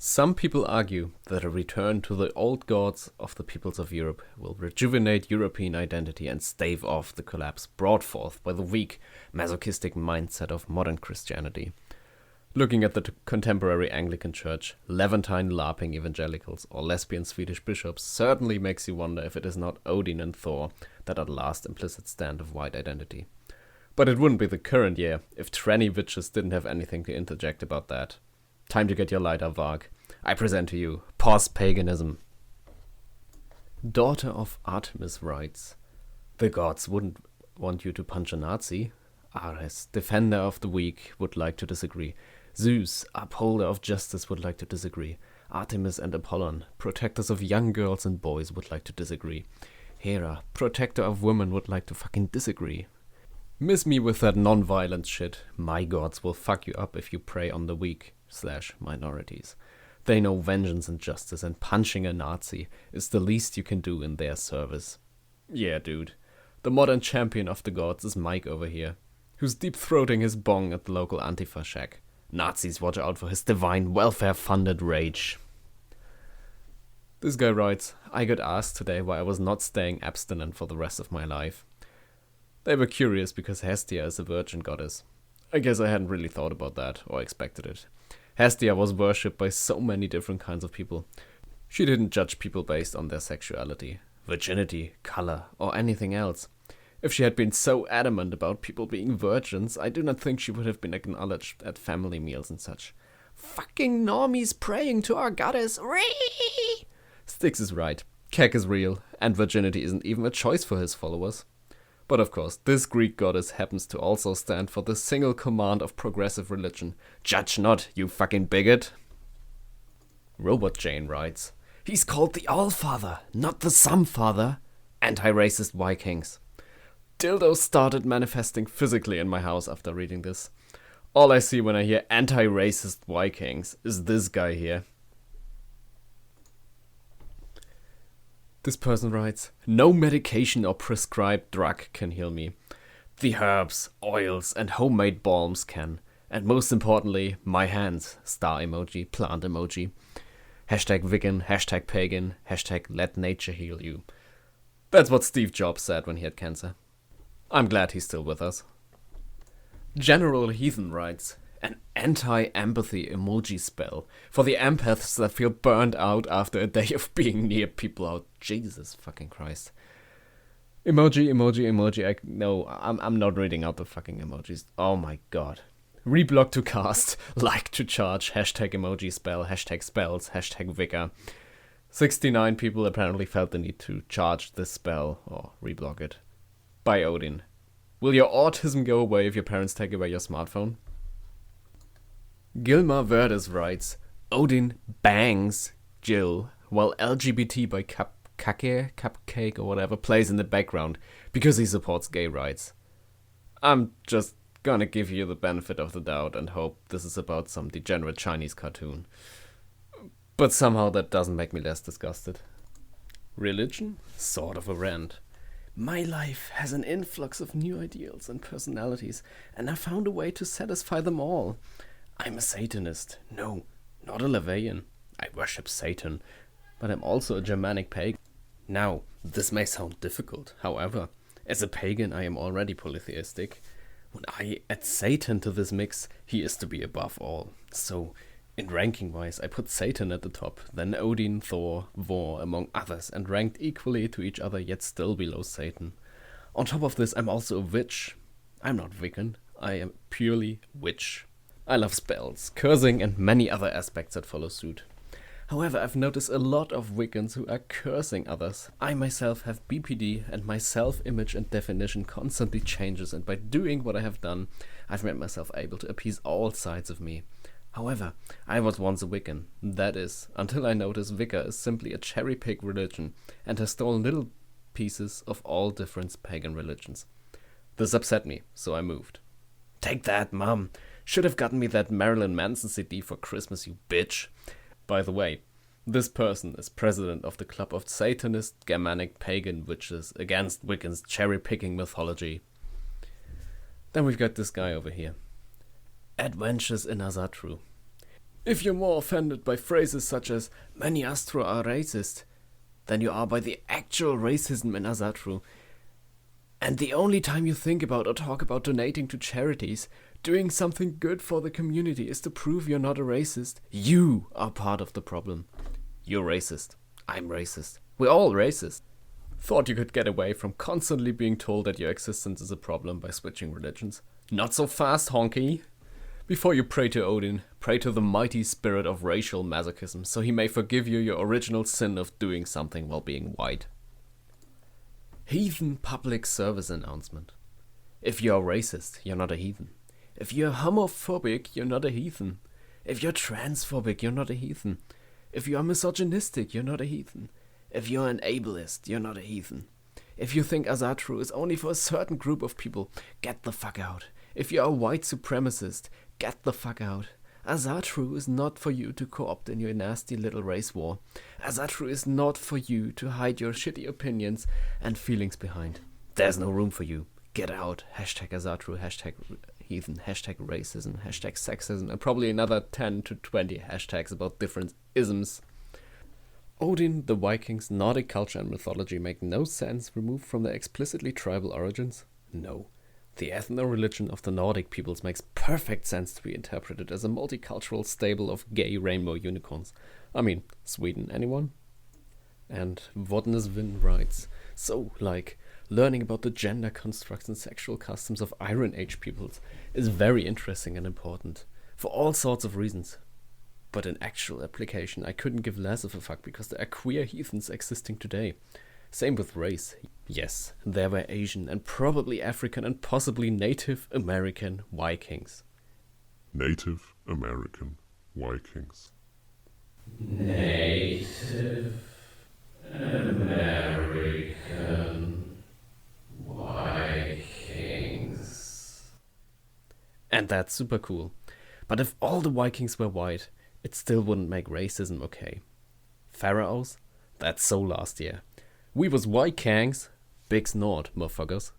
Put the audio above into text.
Some people argue that a return to the old gods of the peoples of Europe will rejuvenate European identity and stave off the collapse brought forth by the weak, masochistic mindset of modern Christianity. Looking at the contemporary Anglican Church, Levantine LARPing evangelicals, or lesbian Swedish bishops certainly makes you wonder if it is not Odin and Thor that are the last implicit stand of white identity. But it wouldn't be the current year if tranny witches didn't have anything to interject about that. Time to get your lighter, Varg. I present to you POZ Paganism. Daughter of Artemis writes, the gods wouldn't want you to punch a Nazi. Ares, defender of the weak, would like to disagree. Zeus, upholder of justice, would like to disagree. Artemis and Apollon, protectors of young girls and boys, would like to disagree. Hera, protector of women, would like to fucking disagree. Miss me with that non-violent shit. My gods will fuck you up if you prey on the weak/minorities. They know vengeance and justice, and punching a Nazi is the least you can do in their service. Yeah, dude. The modern champion of the gods is Mike over here, who's deep-throating his bong at the local Antifa shack. Nazis watch out for his divine welfare-funded rage. This guy writes, I got asked today why I was not staying abstinent for the rest of my life. They were curious because Hestia is a virgin goddess. I guess I hadn't really thought about that, or expected it. Hestia was worshipped by so many different kinds of people. She didn't judge people based on their sexuality, virginity, color, or anything else. If she had been so adamant about people being virgins, I do not think she would have been acknowledged at family meals and such. Fucking normies praying to our goddess. Ree! Styx is right. Kek is real, and virginity isn't even a choice for his followers. But of course, this Greek goddess happens to also stand for the single command of progressive religion. Judge not, you fucking bigot. Robot Jane writes, he's called the All-Father, not the Some-Father. Anti-racist Vikings. Dildos started manifesting physically in my house after reading this. All I see when I hear anti-racist Vikings is this guy here. This person writes, no medication or prescribed drug can heal me. The herbs, oils, and homemade balms can. And most importantly, my hands. Star emoji, plant emoji. Hashtag vegan, hashtag pagan, hashtag let nature heal you. That's what Steve Jobs said when he had cancer. I'm glad he's still with us. General Heathen writes, an anti-empathy emoji spell for the empaths that feel burned out after a day of being near people out. Jesus fucking Christ. Emoji, no, I'm not reading out the fucking emojis. Oh my god. Reblock to cast, like to charge, hashtag emoji spell, hashtag spells, hashtag vicar. 69 people apparently felt the need to charge this spell, or reblock it. By Odin. Will your autism go away if your parents take away your smartphone? Gilmar Verdes writes, Odin bangs Jill while LGBT by Cupcake or whatever plays in the background because he supports gay rights. I'm just gonna give you the benefit of the doubt and hope this is about some degenerate Chinese cartoon. But somehow that doesn't make me less disgusted. Religion? Sort of a rant. My life has an influx of new ideals and personalities, and I found a way to satisfy them all. I'm a Satanist. No, not a Levian. I worship Satan, but I'm also a Germanic pagan. Now, this may sound difficult, however, as a pagan I am already polytheistic. When I add Satan to this mix, he is to be above all. So, in ranking-wise, I put Satan at the top, then Odin, Thor, Vor, among others, and ranked equally to each other, yet still below Satan. On top of this, I'm also a witch. I'm not Wiccan, I am purely witch. I love spells, cursing, and many other aspects that follow suit. However, I've noticed a lot of Wiccans who are cursing others. I myself have BPD, and my self-image and definition constantly changes, and by doing what I have done, I've made myself able to appease all sides of me. However, I was once a Wiccan, that is, until I noticed Wicca is simply a cherry-pick religion, and has stolen little pieces of all different pagan religions. This upset me, so I moved. Take that, Mum! Should have gotten me that Marilyn Manson CD for Christmas, you bitch. By the way, this person is president of the Club of Satanist Germanic Pagan Witches against Wiccan's cherry-picking mythology. Then we've got this guy over here. Adventures in Azatru. If you're more offended by phrases such as many Astro are racist than you are by the actual racism in Asatru, and the only time you think about or talk about donating to charities, doing something good for the community is to prove you're not a racist, you are part of the problem. You're racist. I'm racist. We're all racist. Thought you could get away from constantly being told that your existence is a problem by switching religions. Not so fast, honky! Before you pray to Odin, pray to the mighty spirit of racial masochism so he may forgive you your original sin of doing something while being white. Heathen public service announcement. If you're racist, you're not a heathen. If you're homophobic, you're not a heathen. If you're transphobic, you're not a heathen. If you're misogynistic, you're not a heathen. If you're an ableist, you're not a heathen. If you think Asatru is only for a certain group of people, get the fuck out. If you're a white supremacist, get the fuck out. Asatru is not for you to co-opt in your nasty little race war. Asatru is not for you to hide your shitty opinions and feelings behind. There's no room for you. Get out. Hashtag Asatru, hashtag heathen, hashtag racism, hashtag sexism, and probably another 10 to 20 hashtags about different isms. Odin, the Vikings, Nordic culture and mythology make no sense removed from their explicitly tribal origins? No. The ethno-religion of the Nordic peoples makes perfect sense to be interpreted as a multicultural stable of gay rainbow unicorns. I mean, Sweden, anyone? And Vodnesvin writes, so, like, learning about the gender constructs and sexual customs of Iron Age peoples is very interesting and important, for all sorts of reasons. But in actual application, I couldn't give less of a fuck because there are queer heathens existing today. Same with race. Yes, there were Asian and probably African and possibly Native American Vikings. Native American Vikings. Native American Vikings. And that's super cool. But if all the Vikings were white, it still wouldn't make racism okay. Pharaohs? That's so last year. We was Vikings. Big snort, motherfuckers.